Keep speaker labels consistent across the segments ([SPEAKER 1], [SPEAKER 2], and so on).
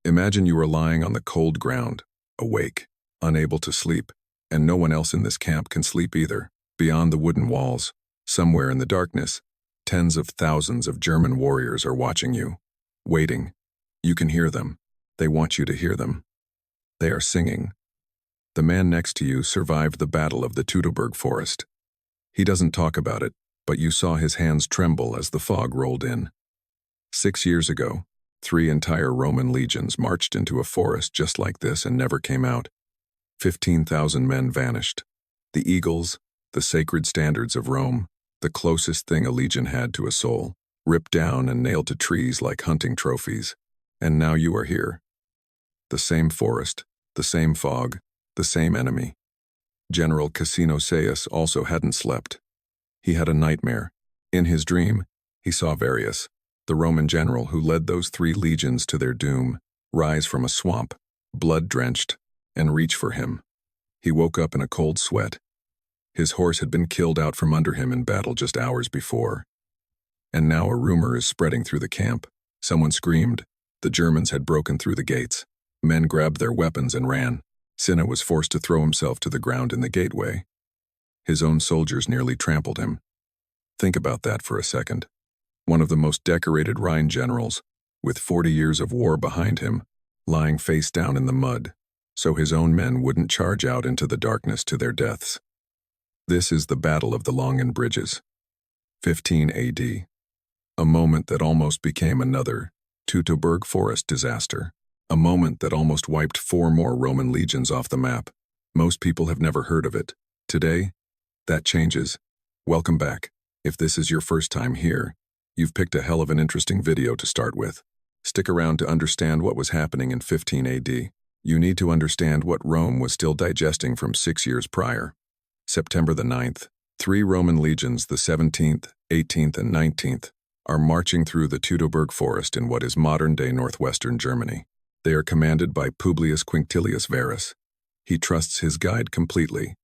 [SPEAKER 1] Imagine you are lying on the cold ground, awake, unable to sleep, and no one else in this camp can sleep either. Beyond the wooden walls, somewhere in the darkness, tens of thousands of German warriors are watching you, waiting. You can hear them. They want you to hear them. They are singing. The man next to you survived the Battle of the Teutoburg Forest. He doesn't talk about it, but you saw his hands tremble as the fog rolled in. 6 years ago, 3 entire Roman legions marched into a forest just like this and never came out. 15,000 men vanished. The eagles, the sacred standards of Rome, the closest thing a legion had to a soul, ripped down and nailed to trees like hunting trophies. And now you are here. The same forest, the same fog, the same enemy. General Caecina also hadn't slept. He had a nightmare. In his dream, he saw Varius, the Roman general who led those 3 legions to their doom, rise from a swamp, blood-drenched, and reach for him. He woke up in a cold sweat. His horse had been killed out from under him in battle just hours before. And now a rumor is spreading through the camp. Someone screamed. The Germans had broken through the gates. Men grabbed their weapons and ran. Cinna was forced to throw himself to the ground in the gateway. His own soldiers nearly trampled him. Think about that for a second. One of the most decorated Rhine generals, with 40 years of war behind him, lying face down in the mud, so his own men wouldn't charge out into the darkness to their deaths. This is the Battle of the Longened Bridges, 15 AD. A moment that almost became another Teutoburg Forest disaster. A moment that almost wiped 4 more Roman legions off the map. Most people have never heard of it. Today, that changes. Welcome back. If this is your first time here, you've picked a hell of an interesting video to start with. Stick around to understand what was happening in 15 AD. You need to understand what Rome was still digesting from 6 years prior. September the 9th, 3 Roman legions, the 17th, 18th, and 19th, are marching through the Teutoburg Forest in what is modern-day northwestern Germany. They are commanded by Publius Quinctilius Varus. He trusts his guide completely.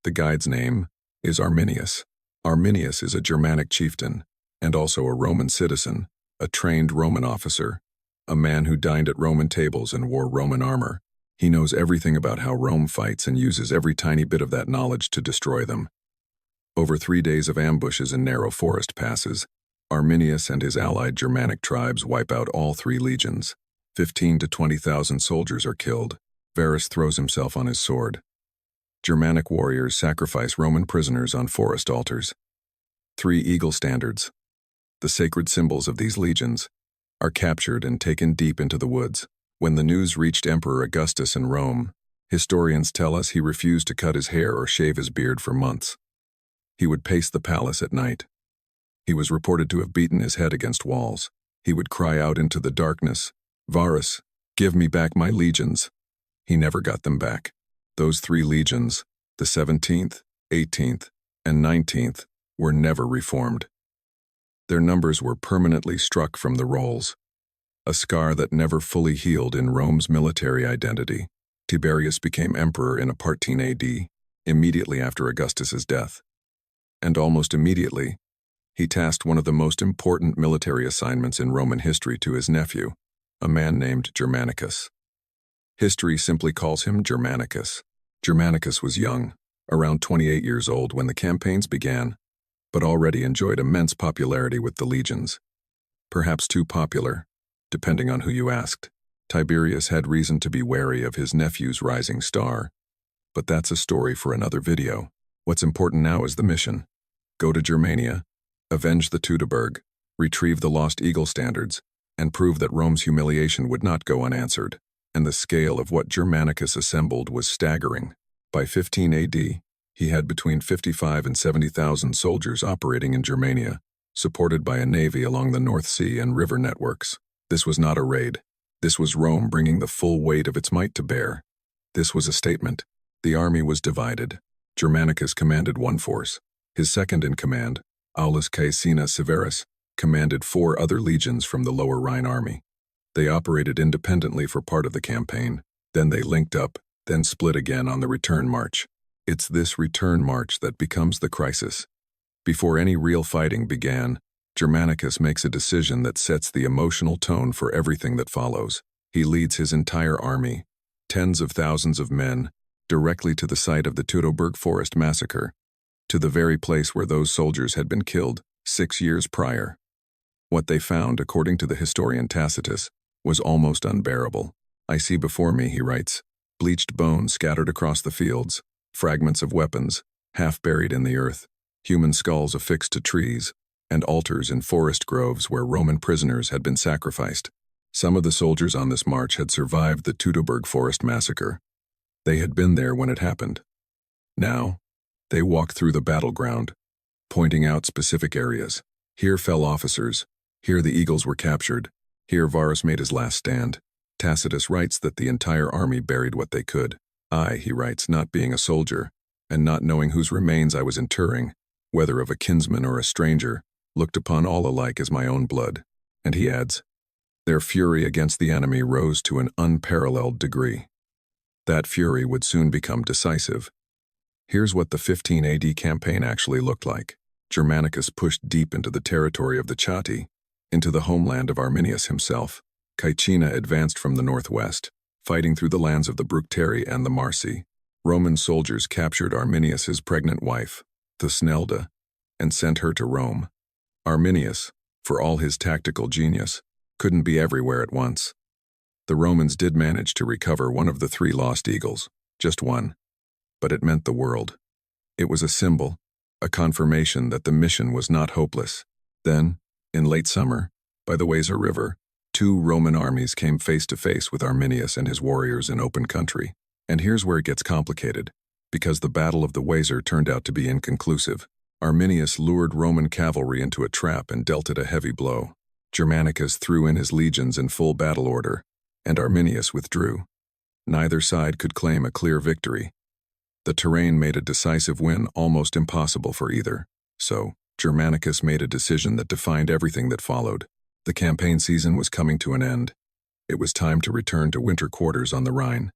[SPEAKER 1] The guide's name is Arminius. Arminius is a Germanic chieftain, and also a Roman citizen, a trained Roman officer, a man who dined at Roman tables and wore Roman armor. He knows everything about how Rome fights and uses every tiny bit of that knowledge to destroy them. Over 3 days of ambushes and narrow forest passes, Arminius and his allied Germanic tribes wipe out all 3 legions. 15 to 20,000 soldiers are killed. Varus throws himself on his sword. Germanic warriors sacrifice Roman prisoners on forest altars. 3 eagle standards, the sacred symbols of these legions, are captured and taken deep into the woods. When the news reached Emperor Augustus in Rome, historians tell us he refused to cut his hair or shave his beard for months. He would pace the palace at night. He was reported to have beaten his head against walls. He would cry out into the darkness, "Varus, give me back my legions." He never got them back. Those 3 legions, the 17th, 18th, and 19th, were never reformed. Their numbers were permanently struck from the rolls, a scar that never fully healed in Rome's military identity. Tiberius became emperor in 14 AD, immediately after Augustus's death. And almost immediately, he tasked one of the most important military assignments in Roman history to his nephew, a man named Germanicus. History simply calls him Germanicus. Germanicus was young, around 28 years old when the campaigns began, but already enjoyed immense popularity with the legions. Perhaps too popular, depending on who you asked. Tiberius had reason to be wary of his nephew's rising star, but that's a story for another video. What's important now is the mission. Go to Germania, avenge the Teutoburg, retrieve the lost eagle standards, and prove that Rome's humiliation would not go unanswered. And the scale of what Germanicus assembled was staggering. By 15 AD, he had between 55 and 70,000 soldiers operating in Germania, supported by a navy along the North Sea and river networks. This was not a raid. This was Rome bringing the full weight of its might to bear. This was a statement. The army was divided. Germanicus commanded one force. His second in command, Aulus Caecina Severus, commanded 4 other legions from the Lower Rhine army. They operated independently for part of the campaign, then they linked up, then split again on the return march. It's this return march that becomes the crisis. Before any real fighting began, Germanicus makes a decision that sets the emotional tone for everything that follows. He leads his entire army, tens of thousands of men, directly to the site of the Teutoburg Forest massacre, to the very place where those soldiers had been killed 6 years prior. What they found, according to the historian Tacitus, was almost unbearable. "I see before me," he writes, "bleached bones scattered across the fields, fragments of weapons, half buried in the earth, human skulls affixed to trees, and altars in forest groves where Roman prisoners had been sacrificed." Some of the soldiers on this march had survived the Teutoburg Forest massacre. They had been there when it happened. Now, they walked through the battleground, pointing out specific areas. Here fell officers. Here the eagles were captured. Here Varus made his last stand. Tacitus writes that the entire army buried what they could. "I," he writes, "not being a soldier, and not knowing whose remains I was interring, whether of a kinsman or a stranger, looked upon all alike as my own blood." And he adds, "Their fury against the enemy rose to an unparalleled degree." That fury would soon become decisive. Here's what the 15 AD campaign actually looked like. Germanicus pushed deep into the territory of the Chatti, into the homeland of Arminius himself. Caecina advanced from the northwest, fighting through the lands of the Bructeri and the Marsi. Roman soldiers captured Arminius's pregnant wife, Thusnelda, and sent her to Rome. Arminius, for all his tactical genius, couldn't be everywhere at once. The Romans did manage to recover one of the 3 lost eagles, just one, but it meant the world. It was a symbol, a confirmation that the mission was not hopeless. Then, in late summer, by the Weser River, 2 Roman armies came face to face with Arminius and his warriors in open country. And here's where it gets complicated, because the Battle of the Weser turned out to be inconclusive. Arminius lured Roman cavalry into a trap and dealt it a heavy blow. Germanicus threw in his legions in full battle order, and Arminius withdrew. Neither side could claim a clear victory. The terrain made a decisive win almost impossible for either, so Germanicus made a decision that defined everything that followed. The campaign season was coming to an end. It was time to return to winter quarters on the Rhine.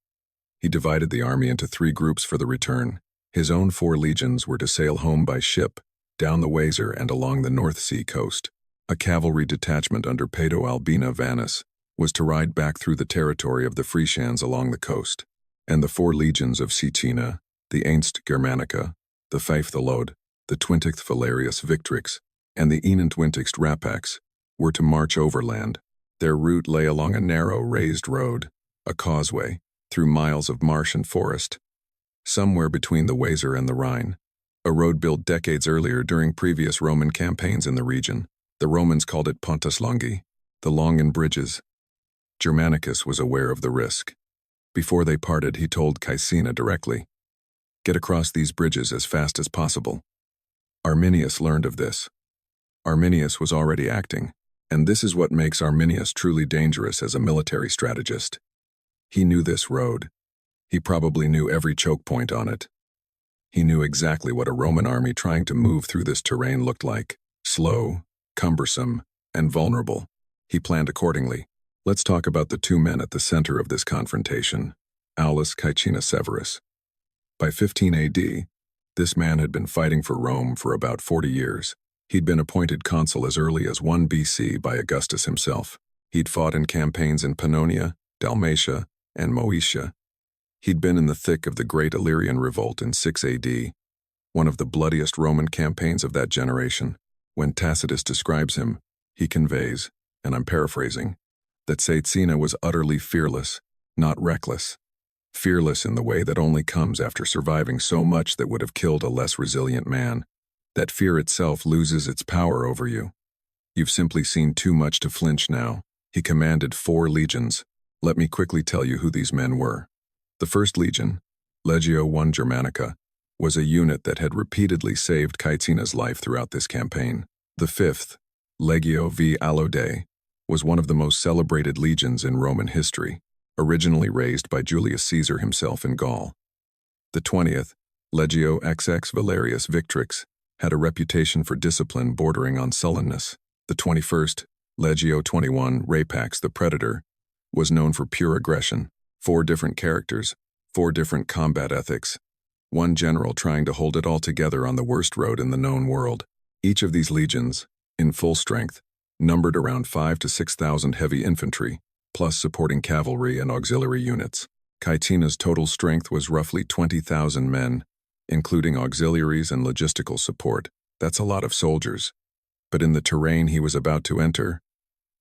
[SPEAKER 1] He divided the army into 3 groups for the return. His own 4 legions were to sail home by ship, down the Weser and along the North Sea coast. A cavalry detachment under Paedo Albina Vanus was to ride back through the territory of the Frisians along the coast. And the 4 legions of Caecina, the Einst Germanica, the 5th Lode, the 20th Valerius Victrix, and the 21st Rapax, were to march overland. Their route lay along a narrow, raised road, a causeway, through miles of marsh and forest, somewhere between the Weser and the Rhine, a road built decades earlier during previous Roman campaigns in the region. The Romans called it Pontes Longi, the Longened Bridges. Germanicus was aware of the risk. Before they parted, he told Caecina directly, "Get across these bridges as fast as possible." Arminius learned of this. Arminius was already acting, and this is what makes Arminius truly dangerous as a military strategist. He knew this road. He probably knew every choke point on it. He knew exactly what a Roman army trying to move through this terrain looked like: slow, cumbersome, and vulnerable. He planned accordingly. Let's talk about the 2 men at the center of this confrontation, Aulus Caecina Severus. By 15 AD, this man had been fighting for Rome for about 40 years. He'd been appointed consul as early as 1 BC by Augustus himself. He'd fought in campaigns in Pannonia, Dalmatia, and Moesia. He'd been in the thick of the Great Illyrian Revolt in 6 AD, one of the bloodiest Roman campaigns of that generation. When Tacitus describes him, he conveys, and I'm paraphrasing, that Caecina was utterly fearless, not reckless. Fearless in the way that only comes after surviving so much that would have killed a less resilient man. That fear itself loses its power over you. You've simply seen too much to flinch now. He commanded 4 legions. Let me quickly tell you who these men were. The 1st Legion, Legio I Germanica, was a unit that had repeatedly saved Caecina's life throughout this campaign. The 5th, Legio V Allodae, was one of the most celebrated legions in Roman history, originally raised by Julius Caesar himself in Gaul. The 20th, Legio XX Valerius Victrix, had a reputation for discipline bordering on sullenness. The 21st, Legio 21 Rapax the Predator, was known for pure aggression. 4 different characters, 4 different combat ethics, 1 general trying to hold it all together on the worst road in the known world. Each of these legions, in full strength, numbered around 5,000 to 6,000 heavy infantry, plus supporting cavalry and auxiliary units. Caecina's total strength was roughly 20,000 men, including auxiliaries and logistical support. That's a lot of soldiers. But in the terrain he was about to enter,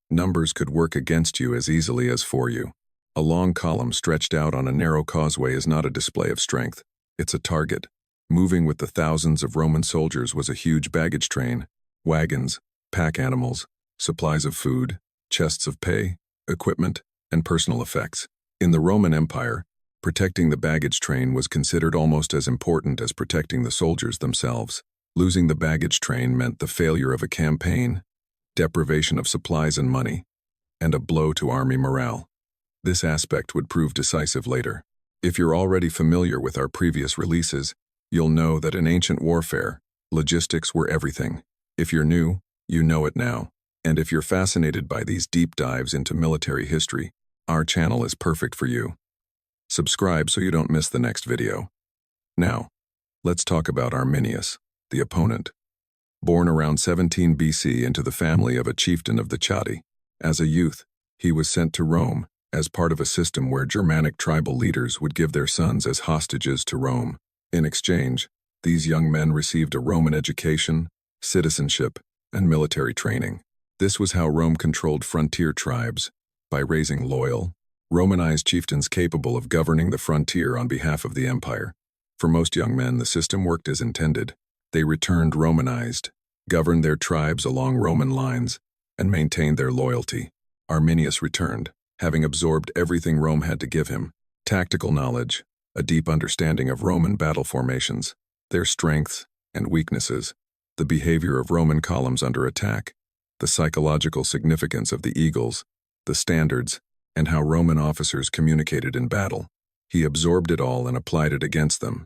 [SPEAKER 1] numbers could work against you as easily as for you. A long column stretched out on a narrow causeway is not a display of strength. It's a target. Moving with the thousands of Roman soldiers was a huge baggage train, wagons, pack animals, supplies of food, chests of pay, equipment, and personal effects. In the Roman Empire, protecting the baggage train was considered almost as important as protecting the soldiers themselves. Losing the baggage train meant the failure of a campaign, deprivation of supplies and money, and a blow to army morale. This aspect would prove decisive later. If you're already familiar with our previous releases, you'll know that in ancient warfare, logistics were everything. If you're new, you know it now. And if you're fascinated by these deep dives into military history, our channel is perfect for you. Subscribe so you don't miss the next video. Now, let's talk about Arminius, the opponent. Born around 17 BC into the family of a chieftain of the Chatti, as a youth, he was sent to Rome as part of a system where Germanic tribal leaders would give their sons as hostages to Rome. In exchange, these young men received a Roman education, citizenship, and military training. This was how Rome controlled frontier tribes, by raising loyal, Romanized chieftains capable of governing the frontier on behalf of the empire. For most young men, the system worked as intended. They returned Romanized, governed their tribes along Roman lines, and maintained their loyalty. Arminius returned, having absorbed everything Rome had to give him: tactical knowledge, a deep understanding of Roman battle formations, their strengths and weaknesses, the behavior of Roman columns under attack, the psychological significance of the eagles, the standards, and how Roman officers communicated in battle. He absorbed it all and applied it against them.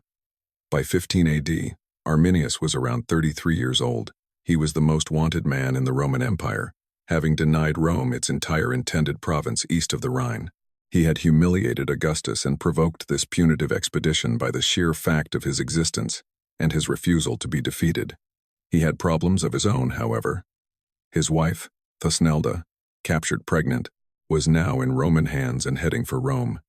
[SPEAKER 1] By 15 AD, Arminius was around 33 years old. He was the most wanted man in the Roman Empire, having denied Rome its entire intended province east of the Rhine. He had humiliated Augustus and provoked this punitive expedition by the sheer fact of his existence and his refusal to be defeated. He had problems of his own, however. His wife, Thusnelda, captured pregnant, was now in Roman hands and heading for Rome.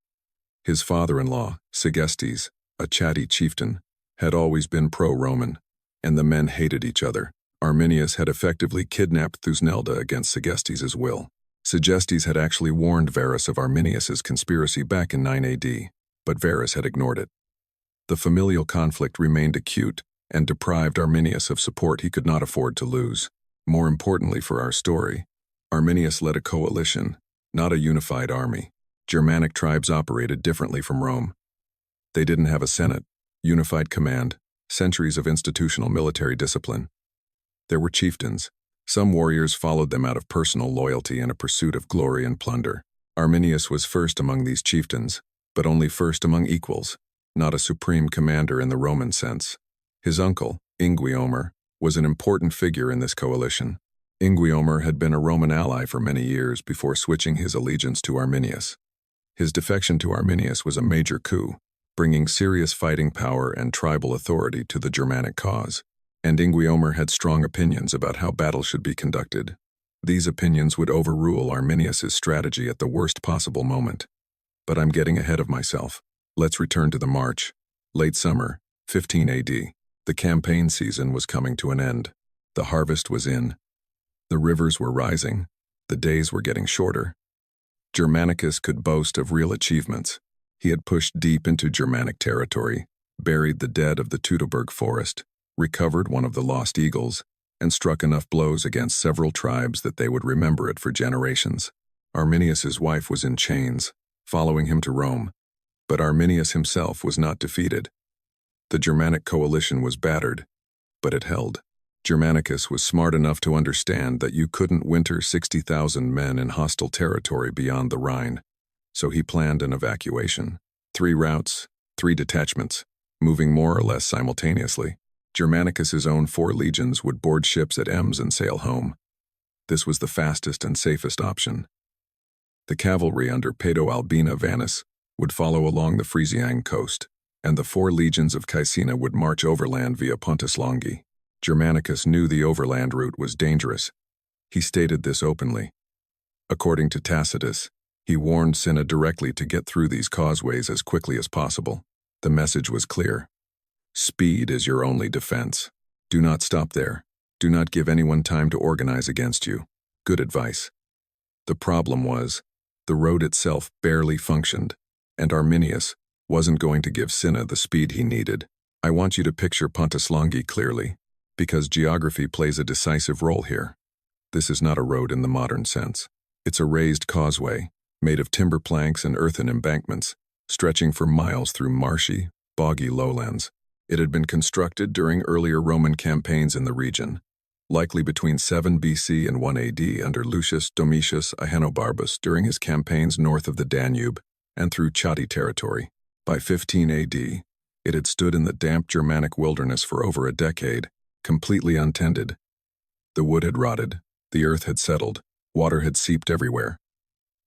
[SPEAKER 1] His father-in-law, Segestes, a Chatti chieftain, had always been pro-Roman, and the men hated each other. Arminius had effectively kidnapped Thusnelda against Segestes' will. Segestes had actually warned Varus of Arminius's conspiracy back in 9 AD, but Varus had ignored it. The familial conflict remained acute and deprived Arminius of support he could not afford to lose. More importantly for our story, Arminius led a coalition, not a unified army. Germanic tribes operated differently from Rome. They didn't have a senate, unified command, centuries of institutional military discipline. There were chieftains. Some warriors followed them out of personal loyalty and a pursuit of glory and plunder. Arminius was first among these chieftains, but only first among equals, not a supreme commander in the Roman sense. His uncle, Inguiomer, was an important figure in this coalition. Inguiomer had been a Roman ally for many years before switching his allegiance to Arminius. His defection to Arminius was a major coup, bringing serious fighting power and tribal authority to the Germanic cause. And Inguiomer had strong opinions about how battle should be conducted. These opinions would overrule Arminius's strategy at the worst possible moment. But I'm getting ahead of myself. Let's return to the march. Late summer, 15 AD. The campaign season was coming to an end. The harvest was in. The rivers were rising. The days were getting shorter. Germanicus could boast of real achievements. He had pushed deep into Germanic territory, buried the dead of the Teutoburg Forest, recovered one of the lost eagles, and struck enough blows against several tribes that they would remember it for generations. Arminius's wife was in chains, following him to Rome, but Arminius himself was not defeated. The Germanic coalition was battered, but it held. Germanicus was smart enough to understand that you couldn't winter 60,000 men in hostile territory beyond the Rhine, so he planned an evacuation. 3 routes, 3 detachments, moving more or less simultaneously. Germanicus's own 4 legions would board ships at Ems and sail home. This was the fastest and safest option. The cavalry under Paedo Albina Vanus would follow along the Frisian coast, and the 4 legions of Caecina would march overland via Pontes Longi. Germanicus knew the overland route was dangerous. He stated this openly. According to Tacitus, He warned Cinna directly to get through these causeways as quickly as possible. The message was clear. Speed is your only defense. Do not stop there. Do not give anyone time to organize against you. Good advice. The problem was, the road itself barely functioned, and Arminius wasn't going to give Cinna the speed he needed. I want you to picture Pontes Longi clearly, because geography plays a decisive role here. This is not a road in the modern sense. It's a raised causeway, made of timber planks and earthen embankments, stretching for miles through marshy, boggy lowlands. It had been constructed during earlier Roman campaigns in the region, likely between 7 BC and 1 AD under Lucius Domitius Ahenobarbus during his campaigns north of the Danube and through Chatti territory. By 15 AD, it had stood in the damp Germanic wilderness for over a decade, completely untended. The wood had rotted, the earth had settled, water had seeped everywhere.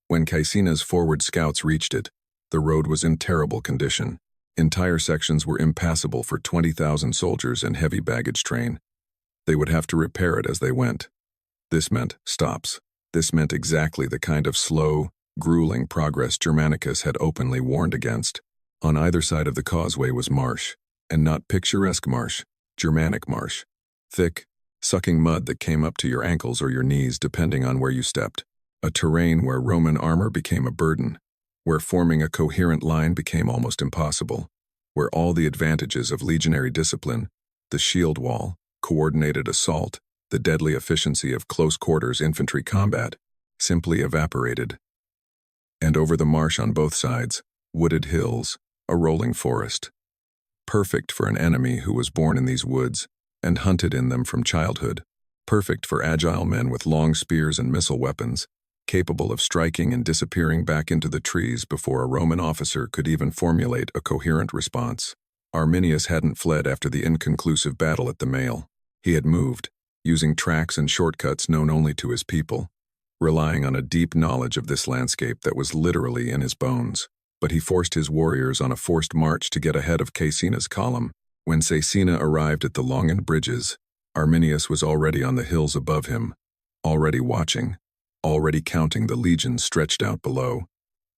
[SPEAKER 1] When Caecina's forward scouts reached it, the road was in terrible condition. Entire sections were impassable for 20,000 soldiers and heavy baggage train. They would have to repair it as they went. This meant stops. This meant exactly the kind of slow, grueling progress Germanicus had openly warned against. On either side of the causeway was marsh, and not picturesque marsh, Germanic marsh. Thick, sucking mud that came up to your ankles or your knees depending on where you stepped. A terrain where Roman armor became a burden, where forming a coherent line became almost impossible, where all the advantages of legionary discipline, the shield wall, coordinated assault, the deadly efficiency of close-quarters infantry combat, simply evaporated. And over the marsh on both sides, wooded hills, a rolling forest. Perfect for an enemy who was born in these woods and hunted in them from childhood. Perfect for agile men with long spears and missile weapons, capable of striking and disappearing back into the trees before a Roman officer could even formulate a coherent response. Arminius hadn't fled after the inconclusive battle at the Mail. He had moved, using tracks and shortcuts known only to his people, relying on a deep knowledge of this landscape that was literally in his bones. But he forced his warriors on a forced march to get ahead of Caecina's column. When Caecina arrived at the Longened Bridges, Arminius was already on the hills above him, already watching, already counting the legions stretched out below,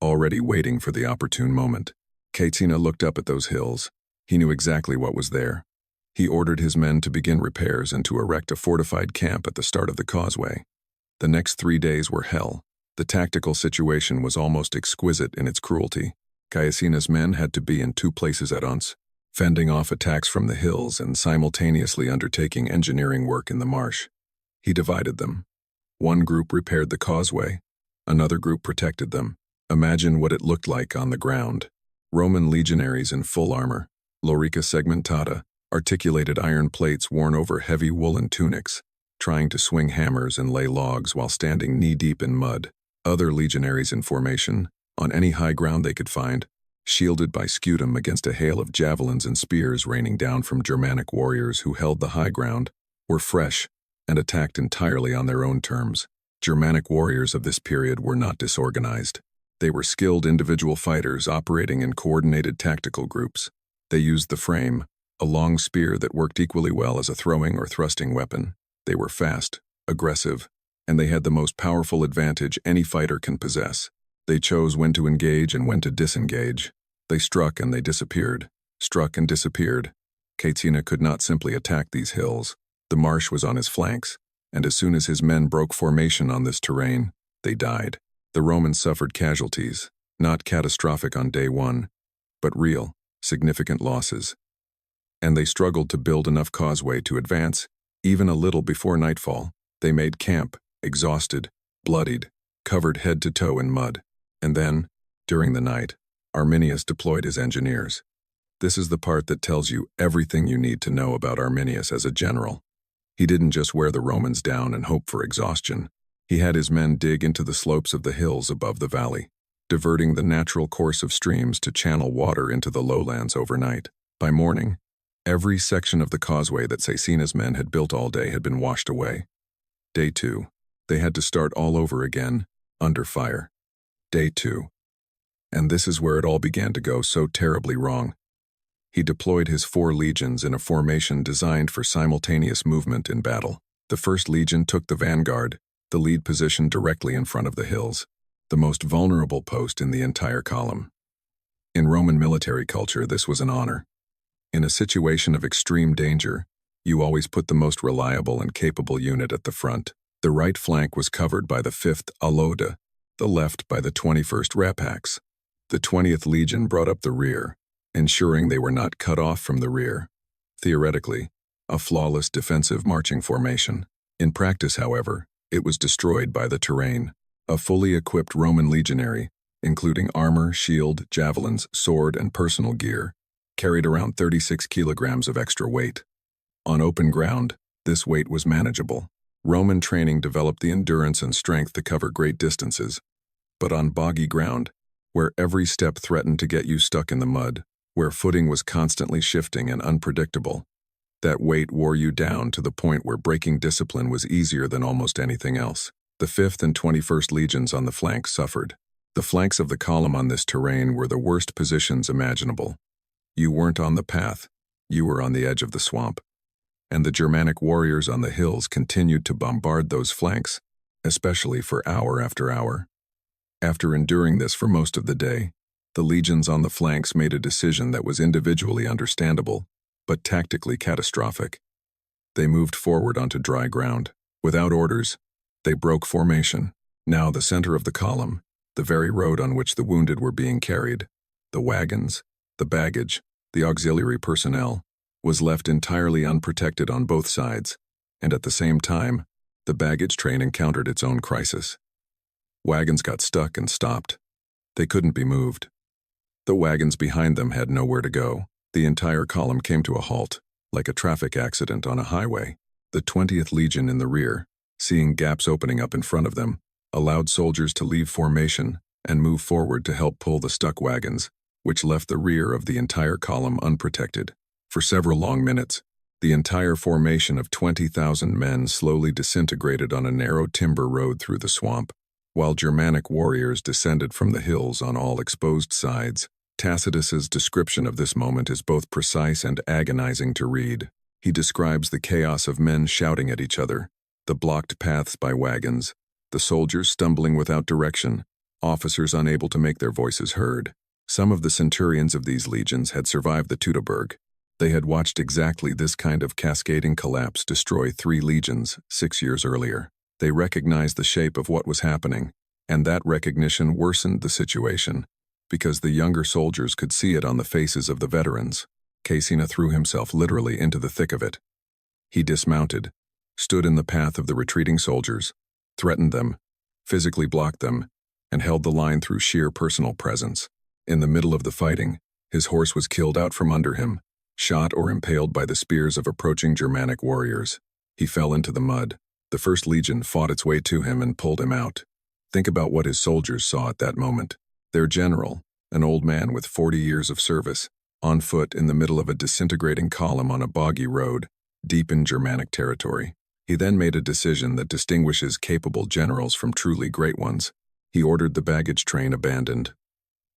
[SPEAKER 1] already waiting for the opportune moment. Caecina looked up at those hills. He knew exactly what was there. He ordered his men to begin repairs and to erect a fortified camp at the start of the causeway. The next 3 days were hell. The tactical situation was almost exquisite in its cruelty. Caecina's men had to be in 2 places at once, fending off attacks from the hills and simultaneously undertaking engineering work in the marsh. He divided them. One group repaired the causeway, another group protected them. Imagine what it looked like on the ground. Roman legionaries in full armor, lorica segmentata, articulated iron plates worn over heavy woolen tunics, trying to swing hammers and lay logs while standing knee-deep in mud. Other legionaries in formation, on any high ground they could find, shielded by scutum against a hail of javelins and spears raining down from Germanic warriors who held the high ground, were fresh and attacked entirely on their own terms. Germanic warriors of this period were not disorganized. They were skilled individual fighters operating in coordinated tactical groups. They used the frame, a long spear that worked equally well as a throwing or thrusting weapon. They were fast, aggressive, and they had the most powerful advantage any fighter can possess. They chose when to engage and when to disengage. They struck and they disappeared, struck and disappeared. Caecina could not simply attack these hills. The marsh was on his flanks, and as soon as his men broke formation on this terrain, they died. The Romans suffered casualties, not catastrophic on day one, but real, significant losses. And they struggled to build enough causeway to advance, even a little before nightfall. They made camp, exhausted, bloodied, covered head to toe in mud. And then, during the night, Arminius deployed his engineers. This is the part that tells you everything you need to know about Arminius as a general. He didn't just wear the Romans down and hope for exhaustion. He had his men dig into the slopes of the hills above the valley, diverting the natural course of streams to channel water into the lowlands overnight. By morning, every section of the causeway that Caecina's men had built all day had been washed away. Day 2, they had to start all over again, under fire. Day 2. And this is where it all began to go so terribly wrong. He deployed his 4 legions in a formation designed for simultaneous movement in battle. The 1st legion took the vanguard, the lead position directly in front of the hills. the most vulnerable post in the entire column. In Roman military culture, this was an honor. In a situation of extreme danger, you always put the most reliable and capable unit at the front. The right flank was covered by the 5th Alode, the left by the 21st Rapax. The 20th Legion brought up the rear, ensuring they were not cut off from the rear. Theoretically, a flawless defensive marching formation. In practice, however, it was destroyed by the terrain. A fully equipped Roman legionary, including armor, shield, javelins, sword, and personal gear, carried around 36 kilograms of extra weight. On open ground, this weight was manageable. Roman training developed the endurance and strength to cover great distances. But on boggy ground, where every step threatened to get you stuck in the mud, where footing was constantly shifting and unpredictable, that weight wore you down to the point where breaking discipline was easier than almost anything else. The 5th and 21st Legions on the flanks suffered. The flanks of the column on this terrain were the worst positions imaginable. You weren't on the path, you were on the edge of the swamp. And the Germanic warriors on the hills continued to bombard those flanks, especially for hour after hour. After enduring this for most of the day, the legions on the flanks made a decision that was individually understandable, but tactically catastrophic. They moved forward onto dry ground. Without orders, they broke formation. Now the center of the column, the very road on which the wounded were being carried, the wagons, the baggage, the auxiliary personnel, was left entirely unprotected on both sides, and at the same time, the baggage train encountered its own crisis. Wagons got stuck and stopped. They couldn't be moved. The wagons behind them had nowhere to go. The entire column came to a halt, like a traffic accident on a highway. The 20th Legion in the rear, seeing gaps opening up in front of them, allowed soldiers to leave formation and move forward to help pull the stuck wagons, which left the rear of the entire column unprotected. For several long minutes, the entire formation of 20,000 men slowly disintegrated on a narrow timber road through the swamp, while Germanic warriors descended from the hills on all exposed sides. Tacitus's description of this moment is both precise and agonizing to read. He describes the chaos of men shouting at each other, the blocked paths by wagons, the soldiers stumbling without direction, officers unable to make their voices heard. Some of the centurions of these legions had survived the Teutoburg. They had watched exactly this kind of cascading collapse destroy 3 legions 6 years earlier. They recognized the shape of what was happening, and that recognition worsened the situation, because the younger soldiers could see it on the faces of the veterans. Caecina threw himself literally into the thick of it. He dismounted, stood in the path of the retreating soldiers, threatened them, physically blocked them, and held the line through sheer personal presence. In the middle of the fighting, his horse was killed out from under him, shot or impaled by the spears of approaching Germanic warriors. He fell into the mud. The 1st Legion fought its way to him and pulled him out. Think about what his soldiers saw at that moment. Their general, an old man with 40 years of service, on foot in the middle of a disintegrating column on a boggy road, deep in Germanic territory. He then made a decision that distinguishes capable generals from truly great ones. He ordered the baggage train abandoned.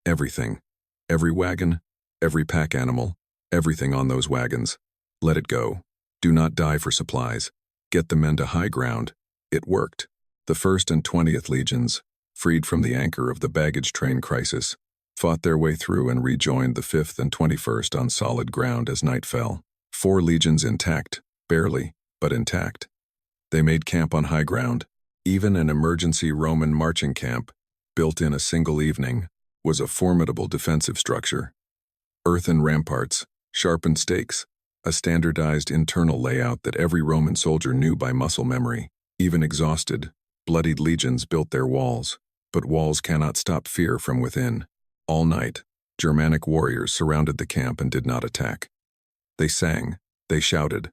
[SPEAKER 1] Everything, every wagon, every pack animal, everything on those wagons. Let it go. Do not die for supplies. Get the men to high ground. It worked. The 1st and 20th Legions, freed from the anchor of the baggage train crisis, fought their way through and rejoined the 5th and 21st on solid ground as night fell. 4 legions intact, barely, but intact. They made camp on high ground. Even an emergency Roman marching camp, built in a single evening, was a formidable defensive structure. Earthen ramparts, sharpened stakes, a standardized internal layout that every Roman soldier knew by muscle memory. Even exhausted, bloodied legions built their walls, but walls cannot stop fear from within. All night, Germanic warriors surrounded the camp and did not attack. They sang, they shouted,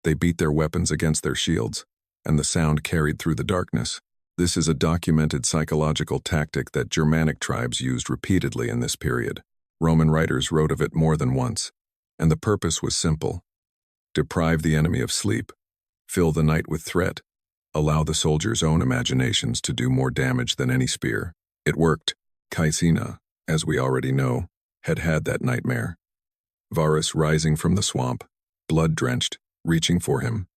[SPEAKER 1] they beat their weapons against their shields, and the sound carried through the darkness. This is a documented psychological tactic that Germanic tribes used repeatedly in this period. Roman writers wrote of it more than once, and the purpose was simple: deprive the enemy of sleep, fill the night with threat, allow the soldiers' own imaginations to do more damage than any spear. It worked. Caecina, as we already know, had had that nightmare. Varus rising from the swamp, blood-drenched, reaching for him.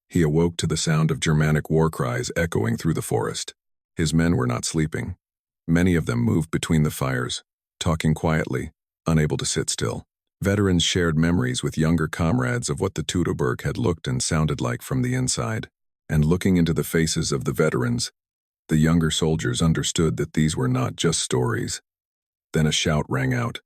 [SPEAKER 1] He awoke to the sound of Germanic war cries echoing through the forest. His men were not sleeping. Many of them moved between the fires, talking quietly, unable to sit still. Veterans shared memories with younger comrades of what the Teutoburg had looked and sounded like from the inside. And looking into the faces of the veterans, the younger soldiers understood that these were not just stories. Then a shout rang out.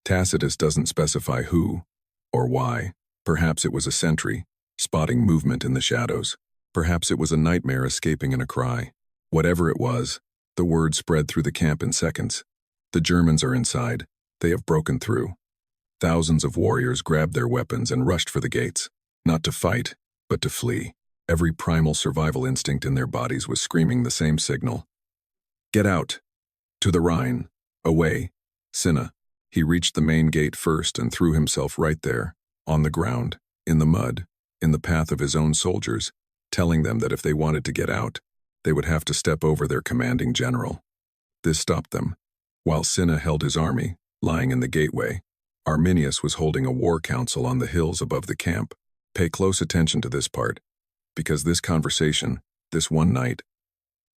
[SPEAKER 1] Tacitus doesn't specify who or why. Perhaps it was a sentry, spotting movement in the shadows. Perhaps it was a nightmare escaping in a cry. Whatever it was, the word spread through the camp in seconds. The Germans are inside. They have broken through. Thousands of warriors grabbed their weapons and rushed for the gates, not to fight, but to flee. Every primal survival instinct in their bodies was screaming the same signal. Get out! To the Rhine! Away! Cinna. He reached the main gate first and threw himself right there, on the ground, in the mud, in the path of his own soldiers, telling them that if they wanted to get out, they would have to step over their commanding general. This stopped them. While Cinna held his army, lying in the gateway, Arminius was holding a war council on the hills above the camp. Pay close attention to this part, because this conversation, this one night,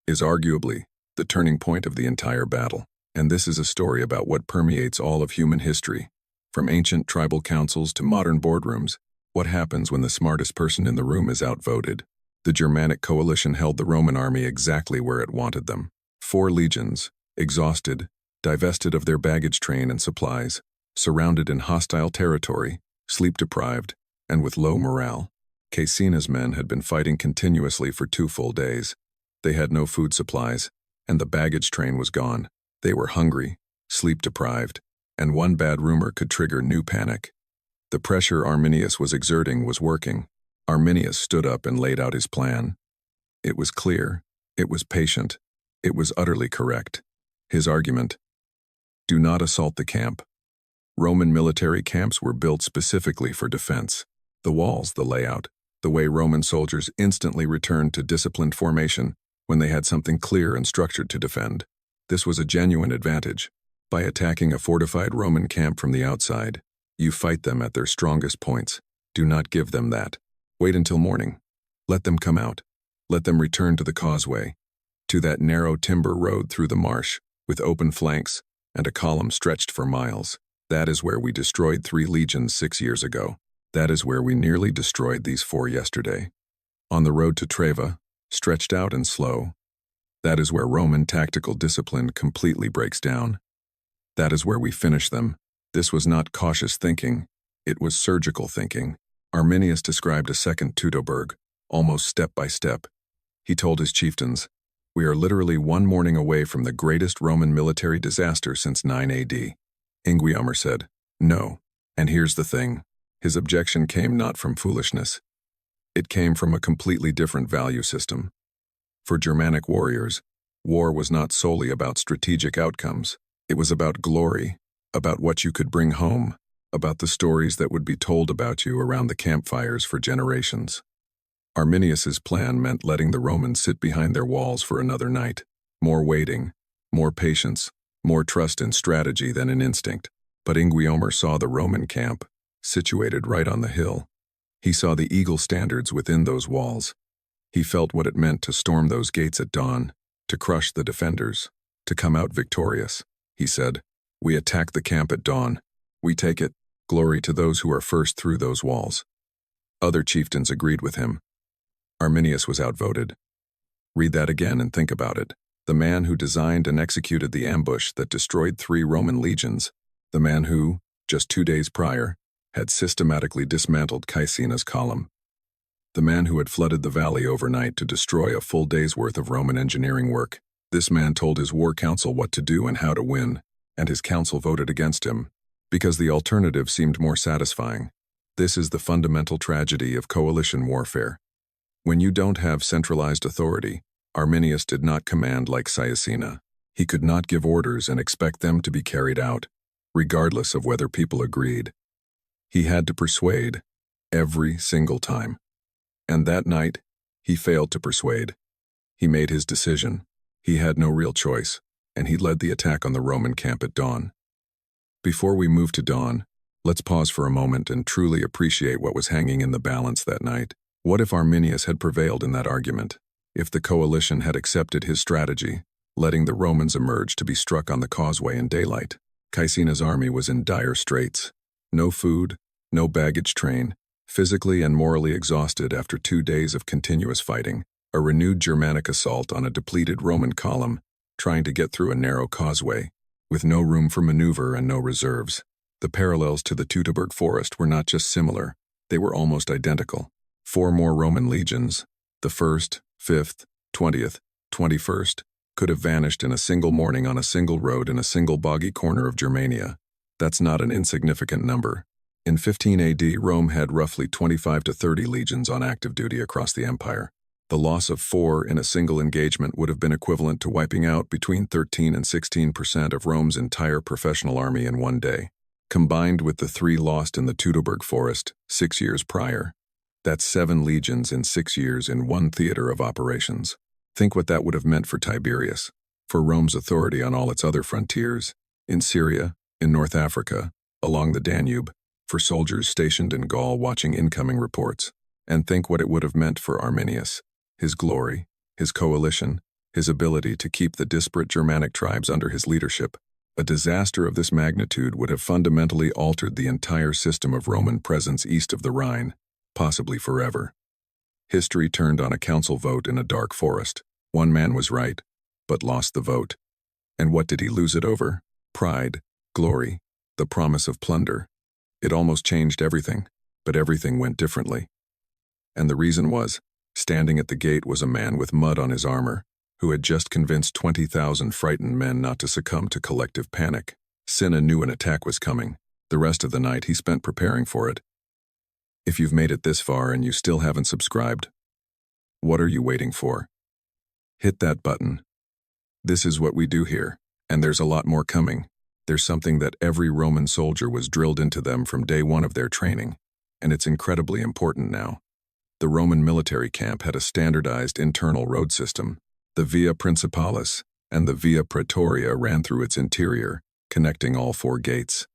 [SPEAKER 1] is arguably the turning point of the entire battle. And this is a story about what permeates all of human history, from ancient tribal councils to modern boardrooms. What happens when the smartest person in the room is outvoted? The Germanic coalition held the Roman army exactly where it wanted them. 4 legions, exhausted, divested of their baggage train and supplies, surrounded in hostile territory, sleep-deprived, and with low morale. Caecina's men had been fighting continuously for 2 full days. They had no food supplies, and the baggage train was gone. They were hungry, sleep-deprived, and one bad rumor could trigger new panic. The pressure Arminius was exerting was working. Arminius stood up and laid out his plan. It was clear, it was patient, it was utterly correct. His argument: do not assault the camp. Roman military camps were built specifically for defense. The walls, the layout, the way Roman soldiers instantly returned to disciplined formation when they had something clear and structured to defend. This was a genuine advantage. By attacking a fortified Roman camp from the outside, you fight them at their strongest points. Do not give them that. Wait until morning. Let them come out. Let them return to the causeway, to that narrow timber road through the marsh, with open flanks and a column stretched for miles. That is where we destroyed 3 legions 6 years ago. That is where we nearly destroyed these 4 yesterday. On the road to Treva, stretched out and slow, that is where Roman tactical discipline completely breaks down. That is where we finish them. This was not cautious thinking, it was surgical thinking. Arminius described a second Teutoburg, almost step by step. He told his chieftains, we are literally 1 morning away from the greatest Roman military disaster since 9 AD. Inguiomer said, no, and here's the thing. His objection came not from foolishness. It came from a completely different value system. For Germanic warriors, war was not solely about strategic outcomes. It was about glory, about what you could bring home, about the stories that would be told about you around the campfires for generations. Arminius's plan meant letting the Romans sit behind their walls for another night. More waiting, more patience, more trust in strategy than in instinct. But Inguiomer saw the Roman camp, situated right on the hill. He saw the eagle standards within those walls. He felt what it meant to storm those gates at dawn, to crush the defenders, to come out victorious. He said, we attack the camp at dawn. We take it. Glory to those who are first through those walls. Other chieftains agreed with him. Arminius was outvoted. Read that again and think about it. The man who designed and executed the ambush that destroyed 3 Roman legions, the man who, just 2 days prior, had systematically dismantled Caecina's column, the man who had flooded the valley overnight to destroy a full day's worth of Roman engineering work. This man told his war council what to do and how to win, and his council voted against him, because the alternative seemed more satisfying. This is the fundamental tragedy of coalition warfare. When you don't have centralized authority, Arminius did not command like Caecina. He could not give orders and expect them to be carried out, regardless of whether people agreed. He had to persuade, every single time. And that night, he failed to persuade. He made his decision. He had no real choice, and he led the attack on the Roman camp at dawn. Before we move to dawn, let's pause for a moment and truly appreciate what was hanging in the balance that night. What if Arminius had prevailed in that argument? If the coalition had accepted his strategy, letting the Romans emerge to be struck on the causeway in daylight. Caecina's army was in dire straits. No food, no baggage train, physically and morally exhausted after 2 days of continuous fighting, a renewed Germanic assault on a depleted Roman column, trying to get through a narrow causeway, with no room for maneuver and no reserves. The parallels to the Teutoburg Forest were not just similar, they were almost identical. 4 more Roman legions, the 1st, 5th, 20th, 21st, could have vanished in a single morning on a single road in a single boggy corner of Germania. That's not an insignificant number. In 15 AD, Rome had roughly 25 to 30 legions on active duty across the empire. The loss of 4 in a single engagement would have been equivalent to wiping out between 13 and 16% of Rome's entire professional army in one day. Combined with the 3 lost in the Teutoburg Forest 6 years prior, that's 7 legions in 6 years in one theater of operations. Think what that would have meant for Tiberius, for Rome's authority on all its other frontiers, in Syria, in North Africa, along the Danube, for soldiers stationed in Gaul watching incoming reports, and think what it would have meant for Arminius, his glory, his coalition, his ability to keep the disparate Germanic tribes under his leadership. A disaster of this magnitude would have fundamentally altered the entire system of Roman presence east of the Rhine, possibly forever. History turned on a council vote in a dark forest. One man was right, but lost the vote. And what did he lose it over? Pride, glory, the promise of plunder. It almost changed everything, but everything went differently. And the reason was, standing at the gate was a man with mud on his armor, who had just convinced 20,000 frightened men not to succumb to collective panic. Cinna knew an attack was coming. The rest of the night he spent preparing for it. If you've made it this far and you still haven't subscribed, what are you waiting for? Hit that button. This is what we do here, and there's a lot more coming. There's something that every Roman soldier was drilled into them from day one of their training, and it's incredibly important now. The Roman military camp had a standardized internal road system. The Via Principalis and the Via Praetoria ran through its interior, connecting all 4 gates.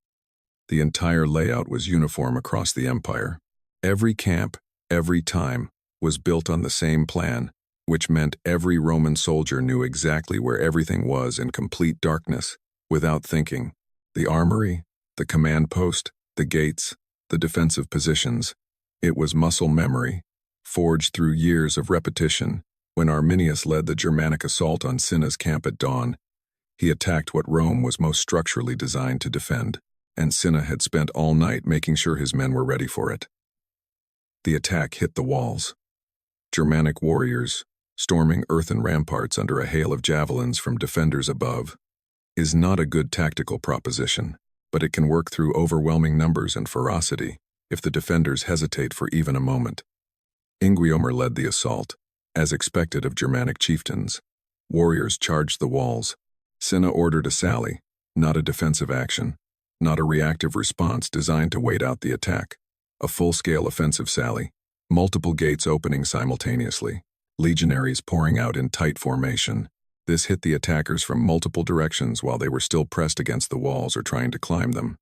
[SPEAKER 1] The entire layout was uniform across the empire. Every camp, every time, was built on the same plan, which meant every Roman soldier knew exactly where everything was in complete darkness, without thinking. The armory, the command post, the gates, the defensive positions. It was muscle memory, forged through years of repetition. When Arminius led the Germanic assault on Cinna's camp at dawn, he attacked what Rome was most structurally designed to defend, and Cinna had spent all night making sure his men were ready for it. The attack hit the walls. Germanic warriors, storming earthen ramparts under a hail of javelins from defenders above, is not a good tactical proposition, but it can work through overwhelming numbers and ferocity if the defenders hesitate for even a moment. Inguiomer led the assault, as expected of Germanic chieftains. Warriors charged the walls. Cinna ordered a sally, not a defensive action, not a reactive response designed to wait out the attack. A full-scale offensive sally, multiple gates opening simultaneously, legionaries pouring out in tight formation. This hit the attackers from multiple directions while they were still pressed against the walls or trying to climb them.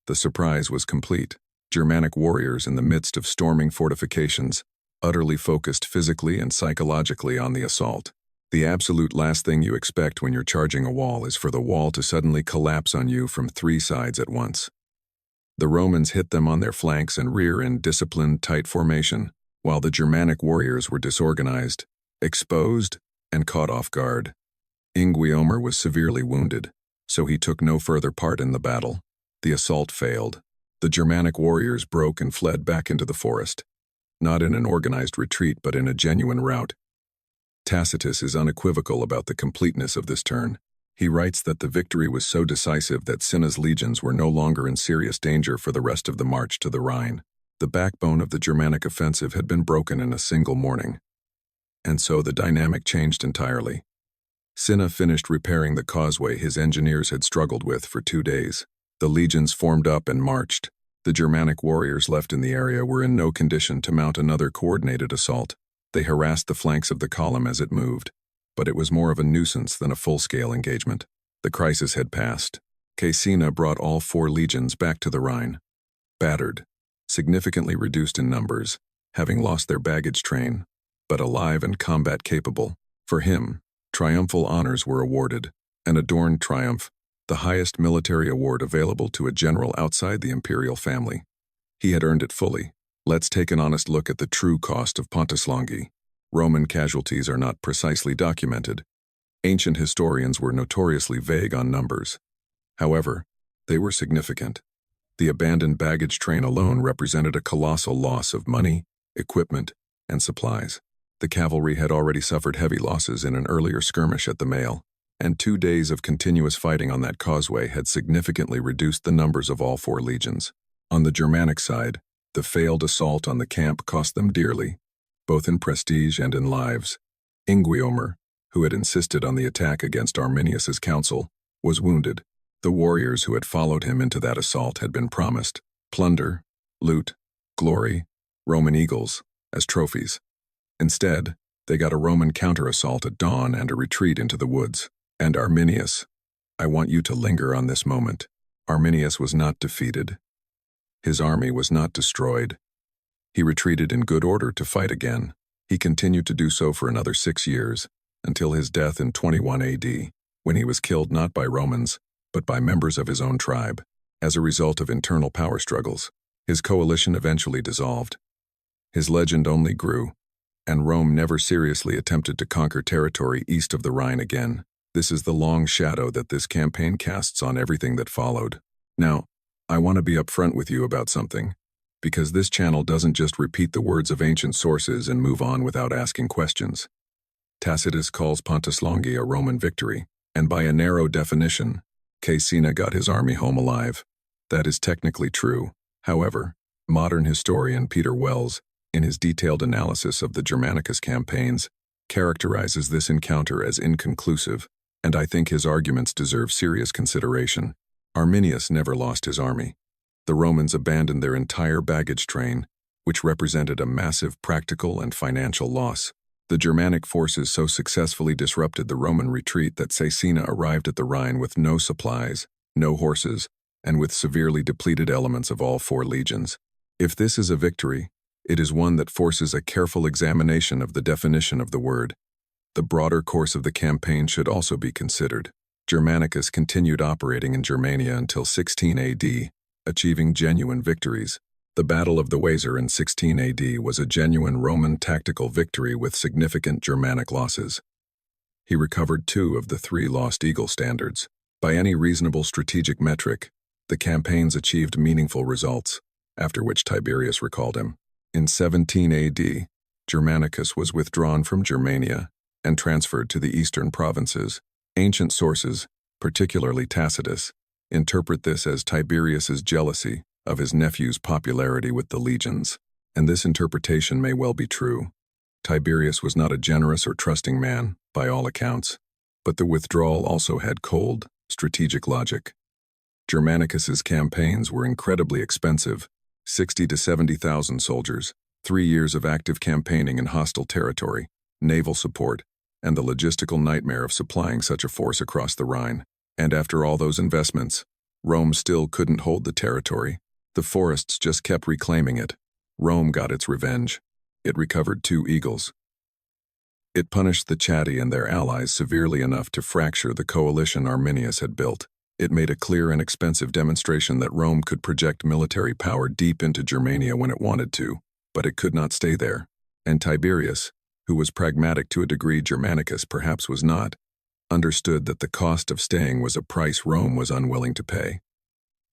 [SPEAKER 1] The surprise was complete. Germanic warriors in the midst of storming fortifications, utterly focused physically and psychologically on the assault. The absolute last thing you expect when you're charging a wall is for the wall to suddenly collapse on you from 3 sides at once. The Romans hit them on their flanks and rear in disciplined, tight formation, while the Germanic warriors were disorganized, exposed, and caught off guard. Inguiomer was severely wounded, so he took no further part in the battle. The assault failed. The Germanic warriors broke and fled back into the forest, not in an organized retreat but in a genuine rout. Tacitus is unequivocal about the completeness of this turn. He writes that the victory was so decisive that Cinna's legions were no longer in serious danger for the rest of the march to the Rhine. The backbone of the Germanic offensive had been broken in a single morning. And so the dynamic changed entirely. Cinna finished repairing the causeway his engineers had struggled with for 2 days. The legions formed up and marched. The Germanic warriors left in the area were in no condition to mount another coordinated assault. They harassed the flanks of the column as it moved, but it was more of a nuisance than a full-scale engagement. The crisis had passed. Caecina brought all 4 legions back to the Rhine, battered, significantly reduced in numbers, having lost their baggage train, but alive and combat-capable. For him, Triumphal honors were awarded, an adorned triumph, the highest military award available to a general outside the imperial family. He had earned it fully. Let's take an honest look at the true cost of Pontes Longi. Roman casualties are not precisely documented. Ancient historians were notoriously vague on numbers. However, they were significant. The abandoned baggage train alone represented a colossal loss of money, equipment, and supplies. The cavalry had already suffered heavy losses in an earlier skirmish at the Mail, and 2 days of continuous fighting on that causeway had significantly reduced the numbers of all 4 legions. On the Germanic side, the failed assault on the camp cost them dearly, both in prestige and in lives. Inguiomer, who had insisted on the attack against Arminius's council, was wounded. The warriors who had followed him into that assault had been promised plunder, loot, glory, Roman eagles as trophies. Instead, they got a Roman counter-assault at dawn and a retreat into the woods. And Arminius, I want you to linger on this moment. Arminius was not defeated. His army was not destroyed. He retreated in good order to fight again. He continued to do so for another 6 years, until his death in 21 AD, when he was killed not by Romans, but by members of his own tribe. As a result of internal power struggles, his coalition eventually dissolved. His legend only grew, and Rome never seriously attempted to conquer territory east of the Rhine again. This is the long shadow that this campaign casts on everything that followed. Now, I want to be upfront with you about something, because this channel doesn't just repeat the words of ancient sources and move on without asking questions. Tacitus calls Pontes Longi a Roman victory, and by a narrow definition, Caecina got his army home alive. That is technically true. However, modern historian Peter Wells, in his detailed analysis of the Germanicus campaigns, characterizes this encounter as inconclusive, and I think his arguments deserve serious consideration. Arminius never lost his army. The Romans abandoned their entire baggage train, which represented a massive practical and financial loss. The Germanic forces so successfully disrupted the Roman retreat that Caecina arrived at the Rhine with no supplies, no horses, and with severely depleted elements of all 4 legions. If this is a victory, it is one that forces a careful examination of the definition of the word. The broader course of the campaign should also be considered. Germanicus continued operating in Germania until 16 AD, achieving genuine victories. The Battle of the Weser in 16 AD was a genuine Roman tactical victory with significant Germanic losses. He recovered 2 of the 3 lost eagle standards. By any reasonable strategic metric, the campaigns achieved meaningful results, after which Tiberius recalled him. In 17 AD, Germanicus was withdrawn from Germania and transferred to the eastern provinces. Ancient sources, particularly Tacitus, interpret this as Tiberius's jealousy of his nephew's popularity with the legions, and this interpretation may well be true. Tiberius was not a generous or trusting man, by all accounts, but the withdrawal also had cold, strategic logic. Germanicus's campaigns were incredibly expensive, 60 to 70,000 soldiers, 3 years of active campaigning in hostile territory, naval support, and the logistical nightmare of supplying such a force across the Rhine. And after all those investments, Rome still couldn't hold the territory. The forests just kept reclaiming it. Rome got its revenge. It recovered 2 eagles. It punished the Chatti and their allies severely enough to fracture the coalition Arminius had built. It made a clear and expensive demonstration that Rome could project military power deep into Germania when it wanted to, but it could not stay there. And Tiberius, who was pragmatic to a degree Germanicus perhaps was not, understood that the cost of staying was a price Rome was unwilling to pay.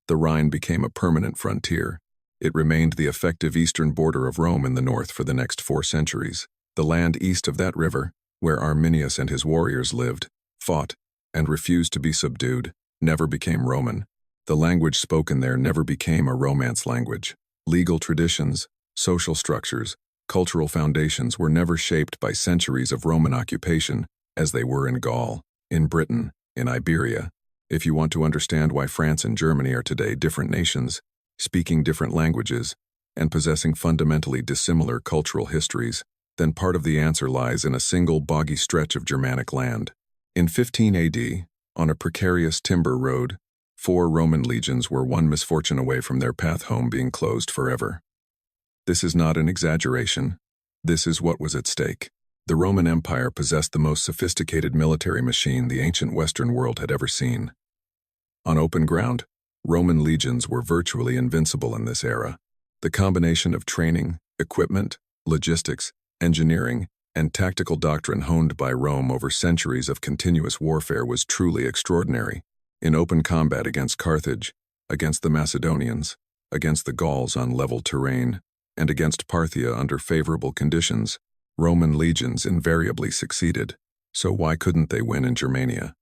[SPEAKER 1] The Rhine became a permanent frontier. It remained the effective eastern border of Rome in the north for the next 4 centuries. The land east of that river, where Arminius and his warriors lived, fought, and refused to be subdued, never became Roman. The language spoken there never became a Romance language. Legal traditions, social structures, cultural foundations were never shaped by centuries of Roman occupation as they were in Gaul, in Britain, in Iberia. If you want to understand why France and Germany are today different nations, speaking different languages, and possessing fundamentally dissimilar cultural histories, then part of the answer lies in a single boggy stretch of Germanic land. In 15 AD, on a precarious timber road, 4 Roman legions were one misfortune away from their path home being closed forever. This is not an exaggeration. This is what was at stake. The Roman Empire possessed the most sophisticated military machine the ancient Western world had ever seen. On open ground, Roman legions were virtually invincible in this era. The combination of training, equipment, logistics, engineering, and tactical doctrine honed by Rome over centuries of continuous warfare was truly extraordinary. In open combat against Carthage, against the Macedonians, against the Gauls on level terrain, and against Parthia under favorable conditions, Roman legions invariably succeeded. So why couldn't they win in Germania?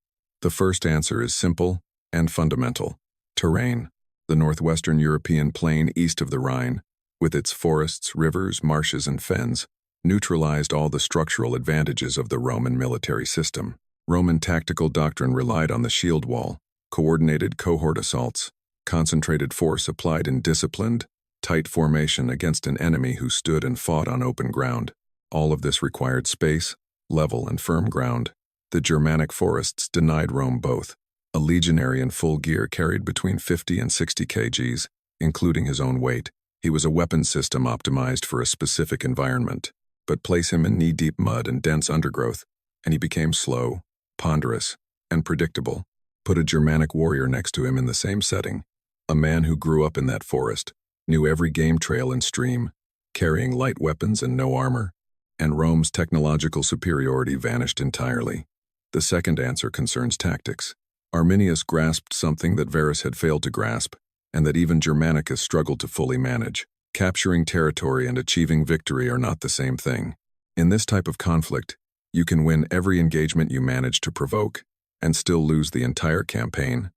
[SPEAKER 1] The first answer is simple and fundamental. Terrain. The northwestern European plain east of the Rhine, with its forests, rivers, marshes, and fens, neutralized all the structural advantages of the Roman military system. Roman tactical doctrine relied on the shield wall, coordinated cohort assaults, concentrated force applied in disciplined, tight formation against an enemy who stood and fought on open ground. All of this required space, level, and firm ground. The Germanic forests denied Rome both. A legionary in full gear carried between 50 and 60 kgs, including his own weight. He was a weapons system optimized for a specific environment. But place him in knee-deep mud and dense undergrowth, and he became slow, ponderous, and predictable. Put a Germanic warrior next to him in the same setting. A man who grew up in that forest, knew every game trail and stream, carrying light weapons and no armor, and Rome's technological superiority vanished entirely. The second answer concerns tactics. Arminius grasped something that Varus had failed to grasp, and that even Germanicus struggled to fully manage. Capturing territory and achieving victory are not the same thing. In this type of conflict, you can win every engagement you manage to provoke, and still lose the entire campaign,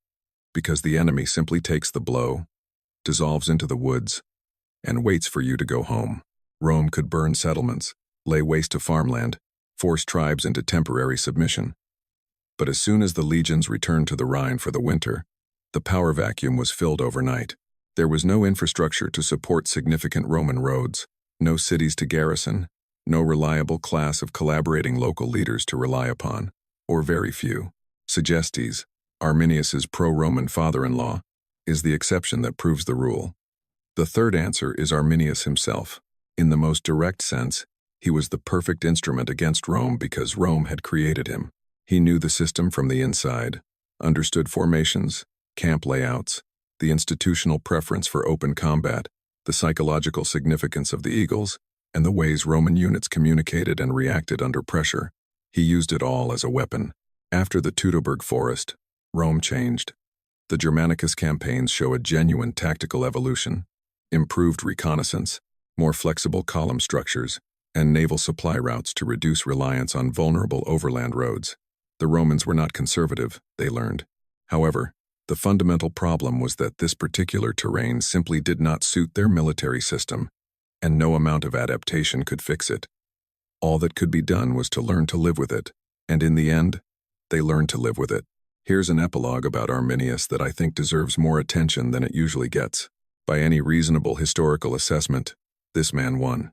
[SPEAKER 1] because the enemy simply takes the blow, dissolves into the woods, and waits for you to go home. Rome could burn settlements, lay waste to farmland, force tribes into temporary submission. But as soon as the legions returned to the Rhine for the winter, the power vacuum was filled overnight. There was no infrastructure to support significant Roman roads, no cities to garrison, no reliable class of collaborating local leaders to rely upon, or very few. Segestes, Arminius's pro-Roman father-in-law, is the exception that proves the rule. The third answer is Arminius himself. In the most direct sense, he was the perfect instrument against Rome because Rome had created him. He knew the system from the inside, understood formations, camp layouts, the institutional preference for open combat, the psychological significance of the eagles, and the ways Roman units communicated and reacted under pressure. He used it all as a weapon. After the Teutoburg Forest, Rome changed. The Germanicus campaigns show a genuine tactical evolution, improved reconnaissance, more flexible column structures, and naval supply routes to reduce reliance on vulnerable overland roads. The Romans were not conservative, they learned. However, the fundamental problem was that this particular terrain simply did not suit their military system, and no amount of adaptation could fix it. All that could be done was to learn to live with it, and in the end, they learned to live with it. Here's an epilogue about Arminius that I think deserves more attention than it usually gets. By any reasonable historical assessment, this man won.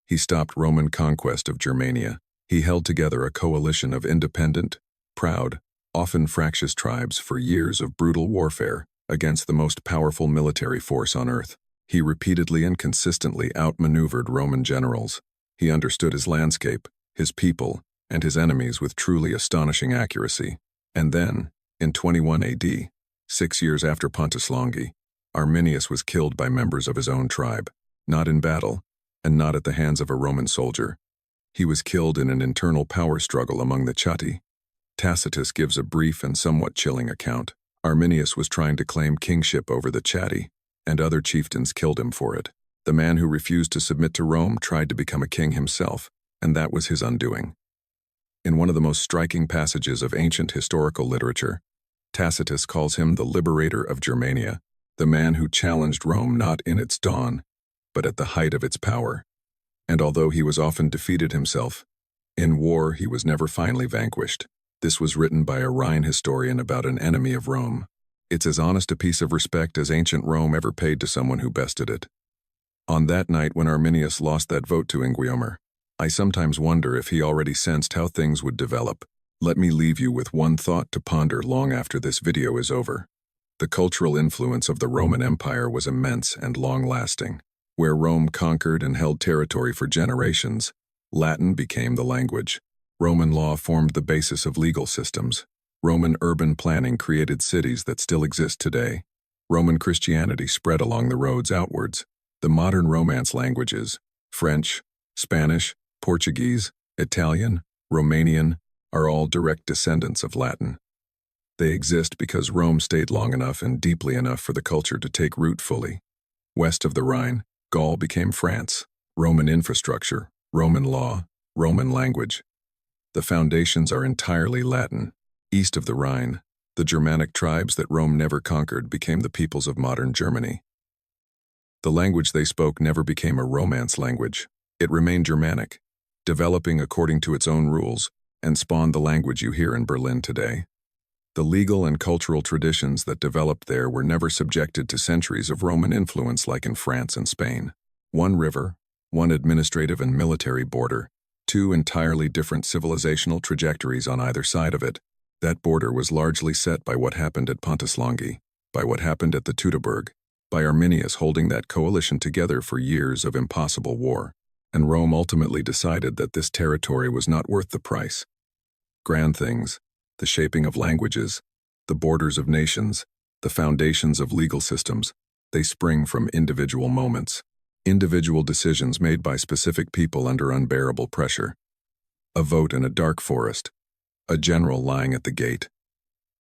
[SPEAKER 1] He stopped Roman conquest of Germania. He held together a coalition of independent, proud, often fractious tribes for years of brutal warfare against the most powerful military force on earth. He repeatedly and consistently outmaneuvered Roman generals. He understood his landscape, his people, and his enemies with truly astonishing accuracy. And then, in 21 AD, 6 years after Pontes Longi, Arminius was killed by members of his own tribe, not in battle, and not at the hands of a Roman soldier. He was killed in an internal power struggle among the Chatti. Tacitus gives a brief and somewhat chilling account. Arminius was trying to claim kingship over the Chatti, and other chieftains killed him for it. The man who refused to submit to Rome tried to become a king himself, and that was his undoing. In one of the most striking passages of ancient historical literature, Tacitus calls him the liberator of Germania, the man who challenged Rome not in its dawn, but at the height of its power. And although he was often defeated himself, in war he was never finally vanquished. This was written by a Rhine historian about an enemy of Rome. It's as honest a piece of respect as ancient Rome ever paid to someone who bested it. On that night when Arminius lost that vote to Inguiomer, I sometimes wonder if he already sensed how things would develop. Let me leave you with one thought to ponder long after this video is over. The cultural influence of the Roman Empire was immense and long-lasting. Where Rome conquered and held territory for generations, Latin became the language. Roman law formed the basis of legal systems. Roman urban planning created cities that still exist today. Roman Christianity spread along the roads outwards. The modern Romance languages, French, Spanish, Portuguese, Italian, Romanian, are all direct descendants of Latin. They exist because Rome stayed long enough and deeply enough for the culture to take root fully. West of the Rhine, Gaul became France. Roman infrastructure, Roman law, Roman language. The foundations are entirely Latin. East of the Rhine, the Germanic tribes that Rome never conquered became the peoples of modern Germany. The language they spoke never became a Romance language. It remained Germanic, developing according to its own rules, and spawned the language you hear in Berlin today. The legal and cultural traditions that developed there were never subjected to centuries of Roman influence like in France and Spain. One river, one administrative and military border, two entirely different civilizational trajectories on either side of it. That border was largely set by what happened at Pontes Longi, by what happened at the Teutoburg, by Arminius holding that coalition together for years of impossible war, and Rome ultimately decided that this territory was not worth the price. Grand things, the shaping of languages, the borders of nations, the foundations of legal systems, they spring from individual moments, individual decisions made by specific people under unbearable pressure. A vote in a dark forest, a general lying at the gate.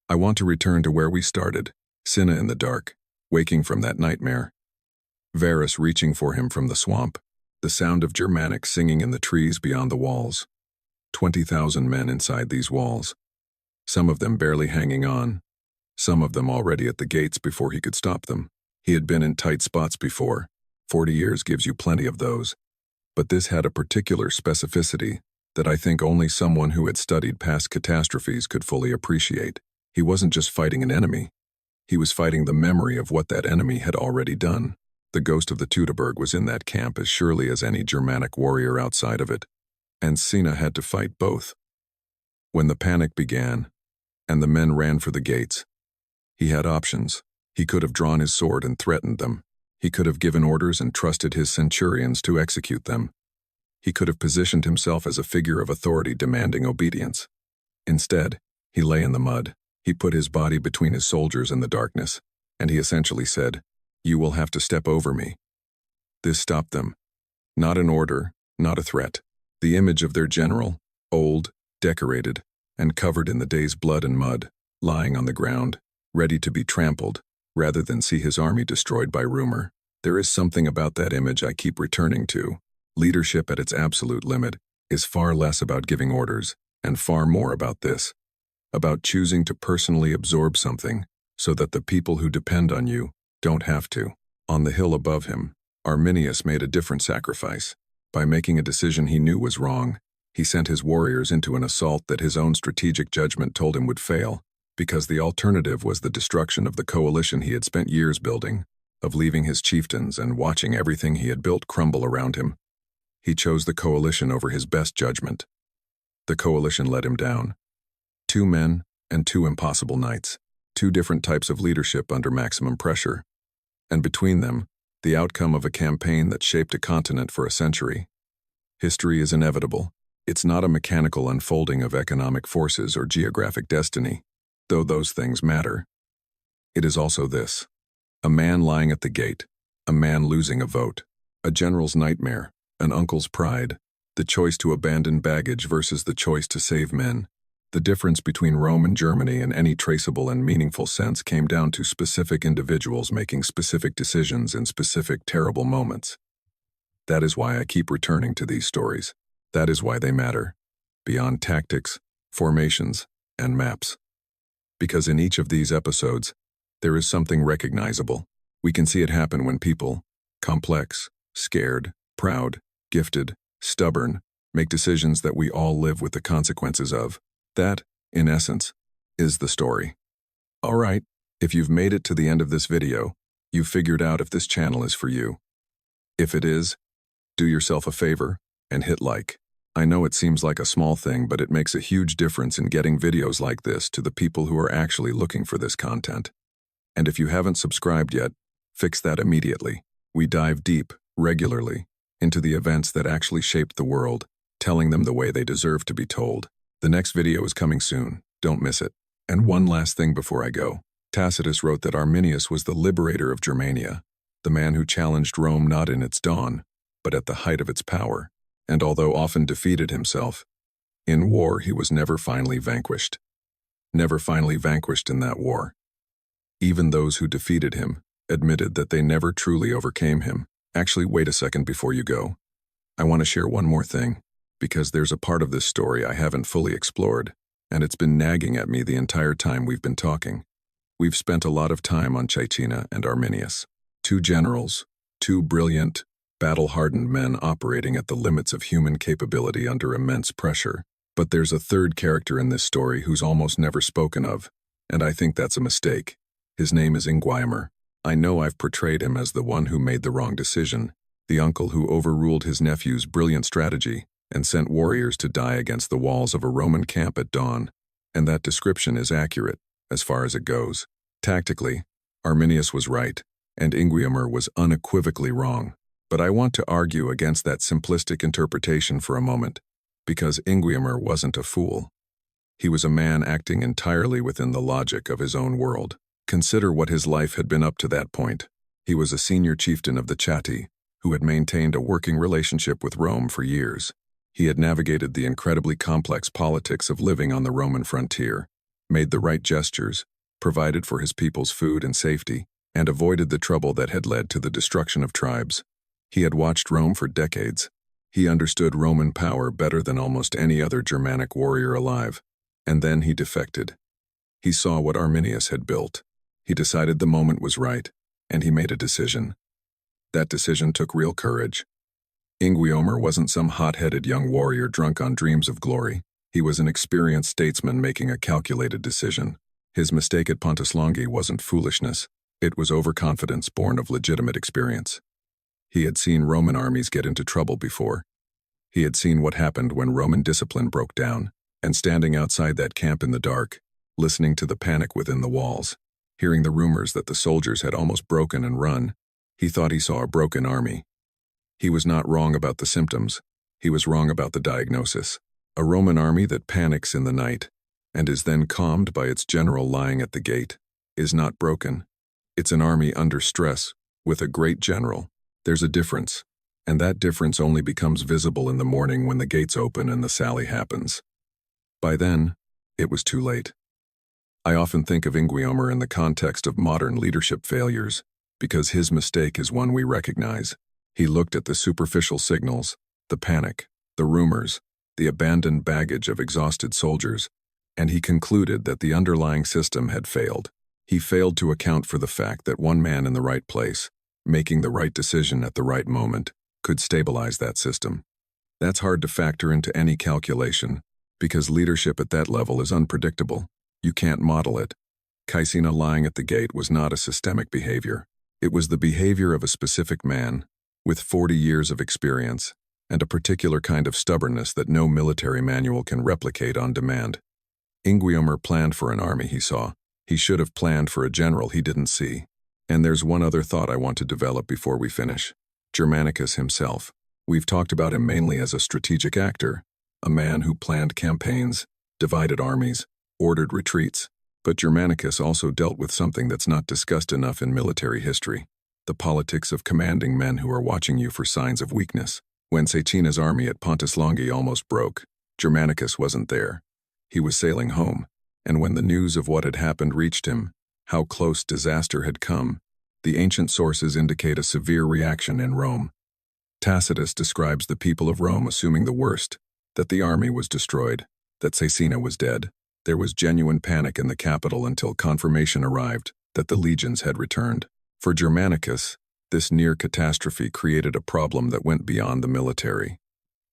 [SPEAKER 1] I want to return to where we started, Cinna in the dark, waking from that nightmare. Varus reaching for him from the swamp, the sound of Germanic singing in the trees beyond the walls. 20,000 men inside these walls. Some of them barely hanging on, some of them already at the gates before he could stop them. He had been in tight spots before. 40 years gives you plenty of those. But this had a particular specificity that I think only someone who had studied past catastrophes could fully appreciate. He wasn't just fighting an enemy. He was fighting the memory of what that enemy had already done. The ghost of the Teutoburg was in that camp as surely as any Germanic warrior outside of it. And Caecina had to fight both. When the panic began, and the men ran for the gates, he had options. He could have drawn his sword and threatened them. He could have given orders and trusted his centurions to execute them. He could have positioned himself as a figure of authority demanding obedience. Instead, he lay in the mud. He put his body between his soldiers in the darkness, and he essentially said, "You will have to step over me." This stopped them. Not an order, not a threat. The image of their general, old, decorated, and covered in the day's blood and mud, lying on the ground, ready to be trampled, rather than see his army destroyed by rumor. There is something about that image I keep returning to. Leadership at its absolute limit is far less about giving orders, and far more about this, about choosing to personally absorb something so that the people who depend on you don't have to. On the hill above him, Arminius made a different sacrifice. By making a decision he knew was wrong, he sent his warriors into an assault that his own strategic judgment told him would fail, because the alternative was the destruction of the coalition he had spent years building, of leaving his chieftains and watching everything he had built crumble around him. He chose the coalition over his best judgment. The coalition let him down. 2 men and 2 impossible nights, 2 different types of leadership under maximum pressure, and between them, the outcome of a campaign that shaped a continent for a century. History is inevitable. It's not a mechanical unfolding of economic forces or geographic destiny, though those things matter. It is also this: a man lying at the gate, a man losing a vote, a general's nightmare, an uncle's pride, the choice to abandon baggage versus the choice to save men. The difference between Rome and Germany in any traceable and meaningful sense came down to specific individuals making specific decisions in specific terrible moments. That is why I keep returning to these stories. That is why they matter, beyond tactics, formations, and maps. Because in each of these episodes, there is something recognizable. We can see it happen when people, complex, scared, proud, gifted, stubborn, make decisions that we all live with the consequences of. That, in essence, is the story. All right, if you've made it to the end of this video, you've figured out if this channel is for you. If it is, do yourself a favor and hit like. I know it seems like a small thing, but it makes a huge difference in getting videos like this to the people who are actually looking for this content. And if you haven't subscribed yet, fix that immediately. We dive deep, regularly, into the events that actually shaped the world, telling them the way they deserve to be told. The next video is coming soon. Don't miss it. And one last thing before I go. Tacitus wrote that Arminius was the liberator of Germania, the man who challenged Rome not in its dawn, but at the height of its power, and although often defeated himself, in war he was never finally vanquished. Never finally vanquished in that war. Even those who defeated him admitted that they never truly overcame him. Actually, wait a second before you go. I want to share one more thing, because there's a part of this story I haven't fully explored, and it's been nagging at me the entire time we've been talking. We've spent a lot of time on Caecina and Arminius, two generals, two brilliant, battle-hardened men operating at the limits of human capability under immense pressure. But there's a third character in this story who's almost never spoken of, and I think that's a mistake. His name is Inguiomer. I know I've portrayed him as the one who made the wrong decision, the uncle who overruled his nephew's brilliant strategy and sent warriors to die against the walls of a Roman camp at dawn, and that description is accurate, as far as it goes. Tactically, Arminius was right, and Inguiomer was unequivocally wrong. But I want to argue against that simplistic interpretation for a moment, because Inguiomer wasn't a fool. He was a man acting entirely within the logic of his own world. Consider what his life had been up to that point. He was a senior chieftain of the Chatti, who had maintained a working relationship with Rome for years. He had navigated the incredibly complex politics of living on the Roman frontier, made the right gestures, provided for his people's food and safety, and avoided the trouble that had led to the destruction of tribes. He had watched Rome for decades. He understood Roman power better than almost any other Germanic warrior alive. And then he defected. He saw what Arminius had built. He decided the moment was right, and he made a decision. That decision took real courage. Inguiomer wasn't some hot-headed young warrior drunk on dreams of glory. He was an experienced statesman making a calculated decision. His mistake at Pontes Longi wasn't foolishness. It was overconfidence born of legitimate experience. He had seen Roman armies get into trouble before. He had seen what happened when Roman discipline broke down, and standing outside that camp in the dark, listening to the panic within the walls, hearing the rumors that the soldiers had almost broken and run, he thought he saw a broken army. He was not wrong about the symptoms. He was wrong about the diagnosis. A Roman army that panics in the night and is then calmed by its general lying at the gate is not broken. It's an army under stress with a great general. There's a difference, and that difference only becomes visible in the morning when the gates open and the sally happens. By then, it was too late. I often think of Inguiomer in the context of modern leadership failures, because his mistake is one we recognize. He looked at the superficial signals, the panic, the rumors, the abandoned baggage of exhausted soldiers, and he concluded that the underlying system had failed. He failed to account for the fact that one man in the right place, making the right decision at the right moment, could stabilize that system. That's hard to factor into any calculation, because leadership at that level is unpredictable. You can't model it. Caecina lying at the gate was not a systemic behavior. It was the behavior of a specific man, with 40 years of experience, and a particular kind of stubbornness that no military manual can replicate on demand. Inguiomer planned for an army he saw. He should have planned for a general he didn't see. And there's one other thought I want to develop before we finish. Germanicus himself. We've talked about him mainly as a strategic actor, a man who planned campaigns, divided armies, ordered retreats. But Germanicus also dealt with something that's not discussed enough in military history, the politics of commanding men who are watching you for signs of weakness. When Caecina's army at Pontes Longi almost broke, Germanicus wasn't there. He was sailing home, and when the news of what had happened reached him, how close disaster had come, the ancient sources indicate a severe reaction in Rome. Tacitus describes the people of Rome assuming the worst, that the army was destroyed, that Caecina was dead. There was genuine panic in the capital until confirmation arrived that the legions had returned. For Germanicus, this near catastrophe created a problem that went beyond the military.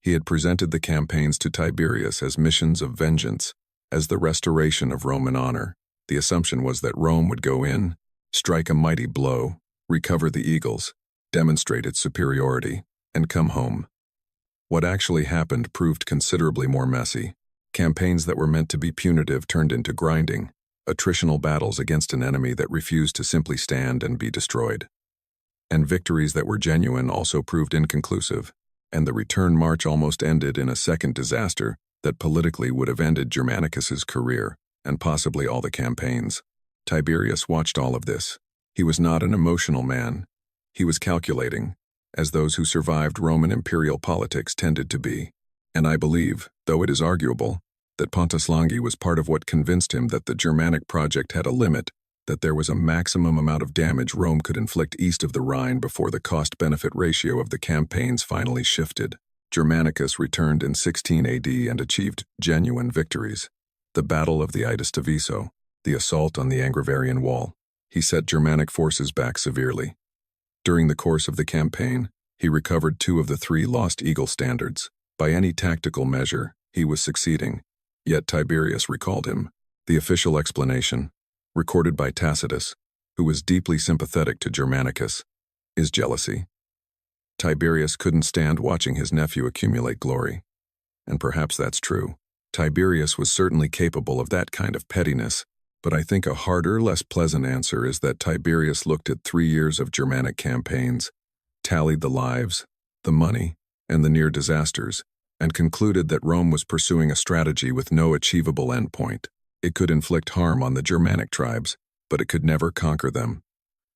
[SPEAKER 1] He had presented the campaigns to Tiberius as missions of vengeance, as the restoration of Roman honor. The assumption was that Rome would go in, strike a mighty blow, recover the eagles, demonstrate its superiority, and come home. What actually happened proved considerably more messy. Campaigns that were meant to be punitive turned into grinding, attritional battles against an enemy that refused to simply stand and be destroyed. And victories that were genuine also proved inconclusive. and the return march almost ended in a second disaster that politically would have ended Germanicus's career, and possibly all the campaigns. Tiberius watched all of this. He was not an emotional man. He was calculating, as those who survived Roman imperial politics tended to be. And I believe, though it is arguable, that Pontes Longi was part of what convinced him that the Germanic project had a limit, that there was a maximum amount of damage Rome could inflict east of the Rhine before the cost-benefit ratio of the campaigns finally shifted. Germanicus returned in 16 AD and achieved genuine victories. The Battle of the Itis de Viso, the assault on the Angravarian Wall. He set Germanic forces back severely. During the course of the campaign, he recovered 2 of the 3 lost eagle standards. By any tactical measure, he was succeeding. Yet Tiberius recalled him. The official explanation, recorded by Tacitus, who was deeply sympathetic to Germanicus, is jealousy. Tiberius couldn't stand watching his nephew accumulate glory. And perhaps that's true. Tiberius was certainly capable of that kind of pettiness, but I think a harder, less pleasant answer is that Tiberius looked at 3 years of Germanic campaigns, tallied the lives, the money, and the near disasters, and concluded that Rome was pursuing a strategy with no achievable endpoint. It could inflict harm on the Germanic tribes, but it could never conquer them.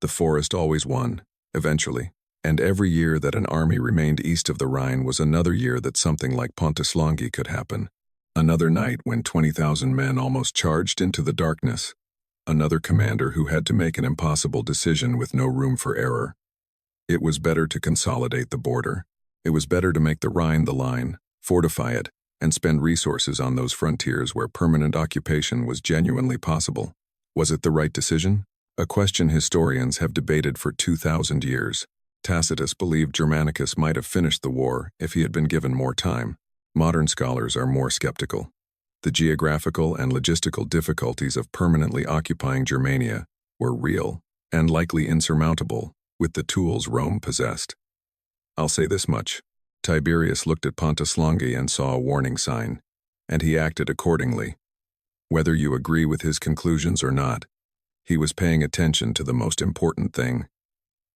[SPEAKER 1] The forest always won, eventually, and every year that an army remained east of the Rhine was another year that something like Pontes Longi could happen. Another night when 20,000 men almost charged into the darkness. Another commander who had to make an impossible decision with no room for error. It was better to consolidate the border. It was better to make the Rhine the line, fortify it, and spend resources on those frontiers where permanent occupation was genuinely possible. Was it the right decision? A question historians have debated for 2,000 years. Tacitus believed Germanicus might have finished the war if he had been given more time. Modern scholars are more skeptical. The geographical and logistical difficulties of permanently occupying Germania were real and likely insurmountable with the tools Rome possessed. I'll say this much. Tiberius looked at Pontes Longi and saw a warning sign, and he acted accordingly. Whether you agree with his conclusions or not, he was paying attention to the most important thing.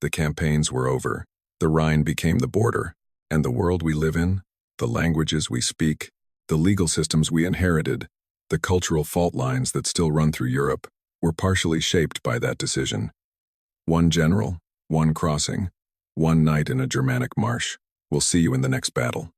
[SPEAKER 1] The campaigns were over, the Rhine became the border, and the world we live in, the languages we speak, the legal systems we inherited, the cultural fault lines that still run through Europe, were partially shaped by that decision. One general, one crossing, one night in a Germanic marsh. We'll see you in the next battle.